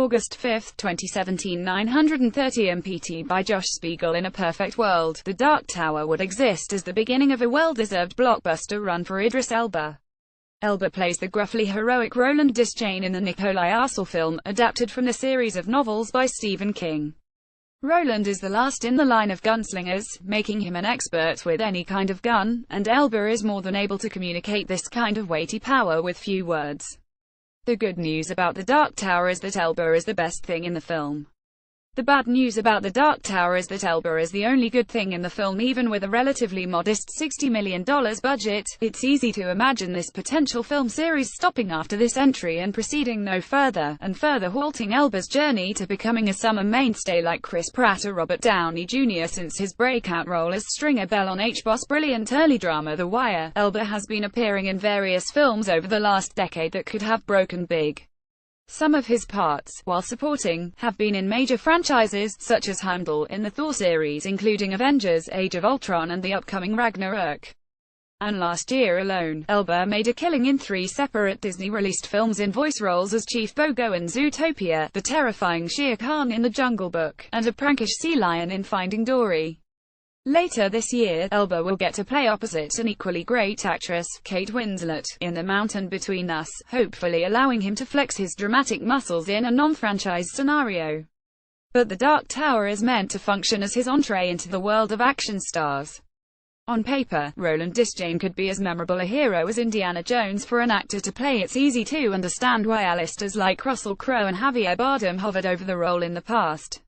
August 5, 2017, 930 MPT by Josh Spiegel. In a perfect world, The Dark Tower would exist as the beginning of a well-deserved blockbuster run for Idris Elba. Elba plays the gruffly heroic Roland Disjane in the Nikolai Arcel film, adapted from the series of novels by Stephen King. Roland is the last in the line of gunslingers, making him an expert with any kind of gun, and Elba is more than able to communicate this kind of weighty power with few words. The good news about The Dark Tower is that Elba is the best thing in the film. The bad news about The Dark Tower is that Elba is the only good thing in the film. Even with a relatively modest $60 million budget, it's easy to imagine this potential film series stopping after this entry and proceeding no further, and further halting Elba's journey to becoming a summer mainstay like Chris Pratt or Robert Downey Jr. Since his breakout role as Stringer Bell on HBO's brilliant early drama The Wire, Elba has been appearing in various films over the last decade that could have broken big. Some of his parts, while supporting, have been in major franchises, such as Heimdall in the Thor series, including Avengers: Age of Ultron and the upcoming Ragnarok. And last year alone, Elba made a killing in 3 separate Disney-released films in voice roles as Chief Bogo in Zootopia, the terrifying Shere Khan in The Jungle Book, and a prankish sea lion in Finding Dory. Later this year, Elba will get to play opposite an equally great actress, Kate Winslet, in The Mountain Between Us, hopefully allowing him to flex his dramatic muscles in a non-franchise scenario. But The Dark Tower is meant to function as his entree into the world of action stars. On paper, Roland Disjane could be as memorable a hero as Indiana Jones. For an actor to play, it's easy to understand why A-listers like Russell Crowe and Javier Bardem hovered over the role in the past.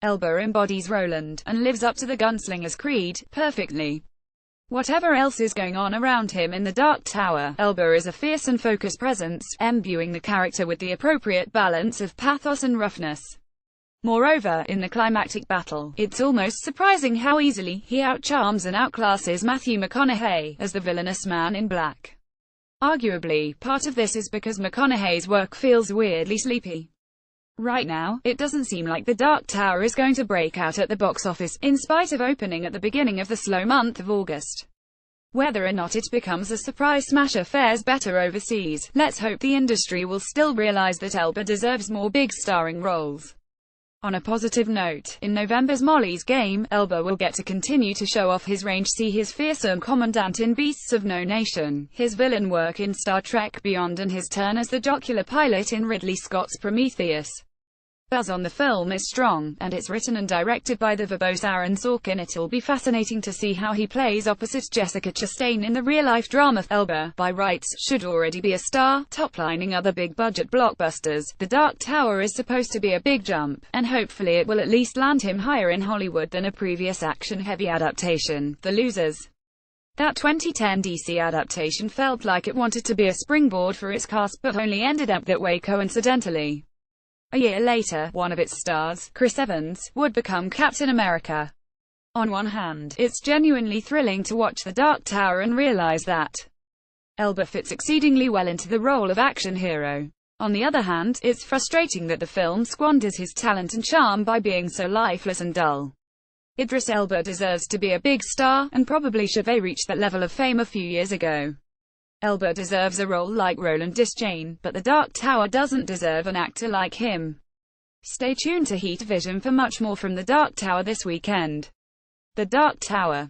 Elba embodies Roland, and lives up to the gunslinger's creed, perfectly. Whatever else is going on around him in The Dark Tower, Elba is a fierce and focused presence, imbuing the character with the appropriate balance of pathos and roughness. Moreover, in the climactic battle, it's almost surprising how easily he outcharms and outclasses Matthew McConaughey, as the villainous Man in Black. Arguably, part of this is because McConaughey's work feels weirdly sleepy. Right now, it doesn't seem like The Dark Tower is going to break out at the box office, in spite of opening at the beginning of the slow month of August. Whether or not it becomes a surprise smasher fares better overseas, let's hope the industry will still realize that Elba deserves more big starring roles. On a positive note, in November's Molly's Game, Elba will get to continue to show off his range. See his fearsome commandant in Beasts of No Nation, his villain work in Star Trek Beyond, and his turn as the jocular pilot in Ridley Scott's Prometheus. Buzz on the film is strong, and it's written and directed by the verbose Aaron Sorkin. It'll be fascinating to see how he plays opposite Jessica Chastain in the real-life drama. Elba, by rights, should already be a star, top-lining other big-budget blockbusters. The Dark Tower is supposed to be a big jump, and hopefully it will at least land him higher in Hollywood than a previous action-heavy adaptation, The Losers. That 2010 DC adaptation felt like it wanted to be a springboard for its cast, but only ended up that way coincidentally. A year later, one of its stars, Chris Evans, would become Captain America. On one hand, it's genuinely thrilling to watch The Dark Tower and realize that Elba fits exceedingly well into the role of action hero. On the other hand, it's frustrating that the film squanders his talent and charm by being so lifeless and dull. Idris Elba deserves to be a big star, and probably should have reached that level of fame a few years ago. Elba deserves a role like Roland Disjane, but The Dark Tower doesn't deserve an actor like him. Stay tuned to Heat Vision for much more from The Dark Tower this weekend. The Dark Tower.